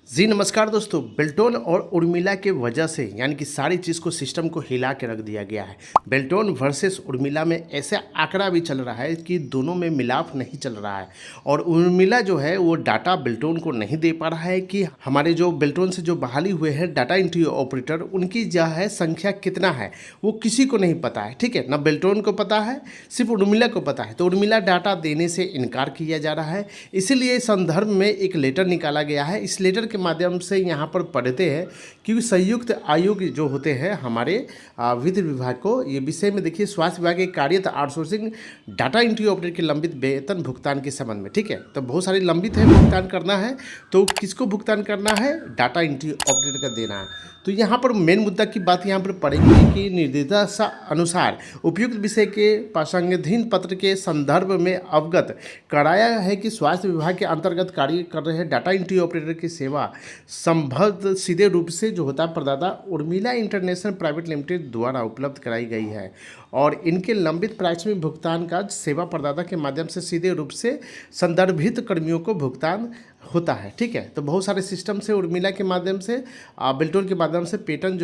जी नमस्कार दोस्तों। बेल्टोन और उर्मिला के वजह से यानी कि सारी चीज़ को सिस्टम को हिला के रख दिया गया है। बेल्टोन वर्सेस उर्मिला में ऐसे आंकड़ा भी चल रहा है कि दोनों में मिलाप नहीं चल रहा है और उर्मिला जो है वो डाटा बेल्टोन को नहीं दे पा रहा है कि हमारे जो बेल्टोन से जो बहाली हुए हैं डाटा एंट्री ऑपरेटर उनकी जो है संख्या कितना है वो किसी को नहीं पता है। ठीक है ना, बेल्टोन को पता है, सिर्फ उर्मिला को पता है। तो उर्मिला डाटा देने से इनकार किया जा रहा है। इसीलिए इस संदर्भ में एक लेटर निकाला गया है। इस लेटर के माध्यम से यहाँ पर पढ़ते हैं कि संयुक्त आयोग जो होते हैं हमारे वित्त विभाग को ये विषय में देखिए, स्वास्थ्य विभाग के कार्यरत आउटसोर्सिंग डाटा एंट्री ऑपरेटर के लंबित वेतन भुगतान के संबंध में। ठीक है, तो बहुत सारे लंबित है, भुगतान करना है। तो किसको भुगतान करना है? डाटा एंट्री ऑपरेटर का देना है। तो यहाँ पर मेन मुद्दा की बात यहाँ पर पड़ेगी कि निर्देशा अनुसार उपयुक्त विषय के प्रासंगाधीन पत्र के संदर्भ में अवगत कराया है कि स्वास्थ्य विभाग के अंतर्गत कार्य कर रहे डाटा एंट्री ऑपरेटर की सेवा संबद्ध सीधे रूप से जो होता है प्रदाता उर्मिला इंटरनेशनल प्राइवेट लिमिटेड द्वारा उपलब्ध कराई गई है और इनके लंबित प्राथमिक भुगतान का सेवा प्रदाता के माध्यम से सीधे रूप से संदर्भित कर्मियों को भुगतान होता है। ठीक है, तो बहुत सारे सिस्टम से उर्मिला के माध्यम से बेल्टोन के माध्यम से वेतन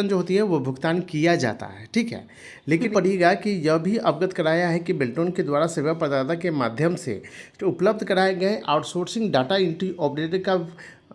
जो होती है वो भुगतान किया जाता है। ठीक है, लेकिन पढ़िएगा कि यह भी अवगत कराया है कि बेल्टोन के द्वारा सेवा प्रदाता के माध्यम से जो उपलब्ध कराए गए आउटसोर्सिंग डाटा एंट्री ऑपरेटर का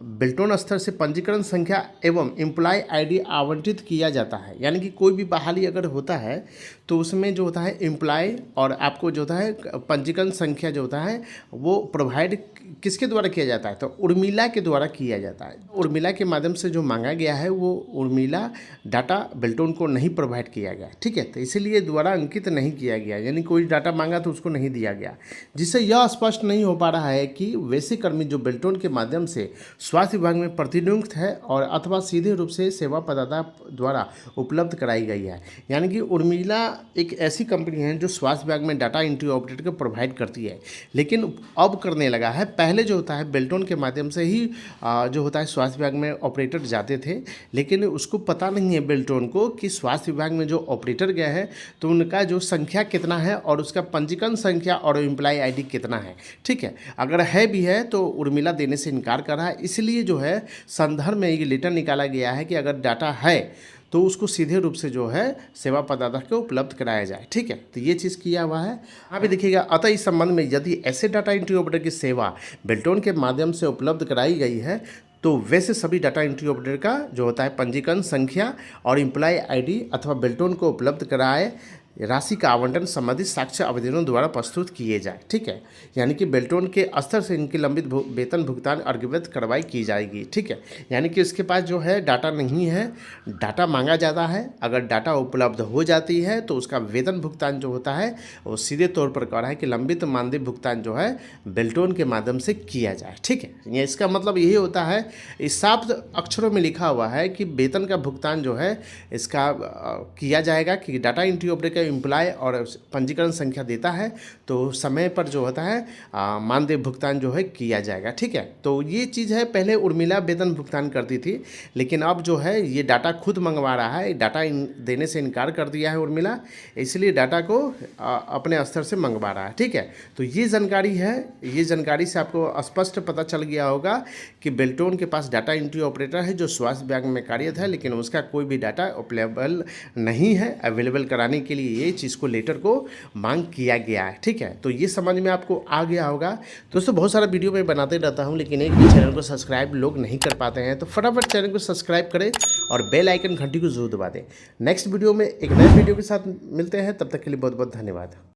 बेल्टोन स्तर से पंजीकरण संख्या एवं एम्प्लॉय आईडी आवंटित किया जाता है। यानी कि कोई भी बहाली अगर होता है तो उसमें जो होता है एम्प्लॉय और आपको जो होता है पंजीकरण संख्या जो होता है वो प्रोवाइड किसके द्वारा किया जाता है? तो उर्मिला के द्वारा किया जाता है। उर्मिला के माध्यम से जो मांगा गया है वो उर्मिला डाटा बेल्टोन को नहीं प्रोवाइड किया गया। ठीक है, तो इसीलिए द्वारा अंकित नहीं किया गया, यानी कोई डाटा मांगा तो उसको नहीं दिया गया, जिससे यह स्पष्ट नहीं हो पा रहा है कि वैसे कर्मी जो बेल्टोन के माध्यम से स्वास्थ्य विभाग में प्रतिनियुक्त है और अथवा सीधे रूप से सेवा प्रदाता द्वारा उपलब्ध कराई गई है। यानी कि उर्मिला एक ऐसी कंपनी है जो स्वास्थ्य विभाग में डाटा एंट्री ऑपरेटर को प्रोवाइड करती है, लेकिन अब करने लगा है। पहले जो होता है बेल्टोन के माध्यम से ही जो होता है स्वास्थ्य विभाग में ऑपरेटर जाते थे, लेकिन उसको पता नहीं है बेल्टोन को कि स्वास्थ्य विभाग में जो ऑपरेटर गया है तो उनका जो संख्या कितना है और उसका पंजीकरण संख्या और एम्प्लॉय आईडी कितना है। ठीक है, अगर है भी है तो उर्मिला देने से इनकार कर रहा है। इसलिए जो है संदर्भ में ये लेटर निकाला गया है कि अगर डाटा है तो उसको सीधे रूप से जो है सेवा प्रदाता को उपलब्ध कराया जाए। ठीक है, तो ये चीज़ किया हुआ है। यहाँ पे देखिएगा, अतः इस संबंध में यदि ऐसे डाटा एंट्री ऑपरेटर की सेवा बेल्टोन के माध्यम से उपलब्ध कराई गई है तो वैसे सभी डाटा एंट्री ऑपरेटर का जो होता है पंजीकरण संख्या और एम्प्लॉय आईडी अथवा बेल्टोन को उपलब्ध कराए राशि का आवंटन संबंधित साक्ष्य आवेदनों द्वारा प्रस्तुत किए जाए। ठीक है, यानी कि बेल्टोन के स्तर से इनकी लंबित वेतन भुगतान अर्घ्यवत कार्रवाई की जाएगी। ठीक है, यानी कि इसके पास जो है डाटा नहीं है, डाटा मांगा जाता है। अगर डाटा उपलब्ध हो जाती है तो उसका वेतन भुगतान जो होता है वो सीधे तौर पर कह रहा है कि लंबित मानदेय भुगतान जो है बेल्टोन के माध्यम से किया जाए। ठीक है, ये इसका मतलब यही होता है, इस साफ अक्षरों में लिखा हुआ है कि वेतन का भुगतान जो है इसका किया जाएगा कि डाटा एंट्री ऑपरेटर एम्प्लॉय और पंजीकरण संख्या देता है तो समय पर जो होता है मानदेय भुगतान जो है किया जाएगा। ठीक है, तो ये चीज़ है। पहले उर्मिला वेतन भुगतान करती थी, लेकिन अब जो है ये डाटा खुद मंगवा रहा है। डाटा देने से इनकार कर दिया है उर्मिला, इसलिए डाटा को अपने स्तर से मंगवा रहा है। ठीक है, तो ये जानकारी है। ये जानकारी से आपको स्पष्ट पता चल गया होगा कि बेल्टोन के पास डाटा एंट्री ऑपरेटर है जो स्वास्थ्य विभाग में कार्यरत है, लेकिन उसका कोई भी डाटा अवेलेबल नहीं है। अवेलेबल कराने के लिए ये चीज़ को लेटर को मांग किया गया है। ठीक है, तो ये समझ में आपको आ गया होगा। दोस्तों बहुत सारा वीडियो मैं बनाते रहता हूँ, लेकिन एक भी चैनल को सब्सक्राइब लोग नहीं कर पाते हैं, तो फटाफट चैनल को सब्सक्राइब करें और बेल आइकन घंटी को जरूर दबा दें। नेक्स्ट वीडियो में एक नए वीडियो के साथ मिलते हैं, तब तक के लिए बहुत बहुत धन्यवाद।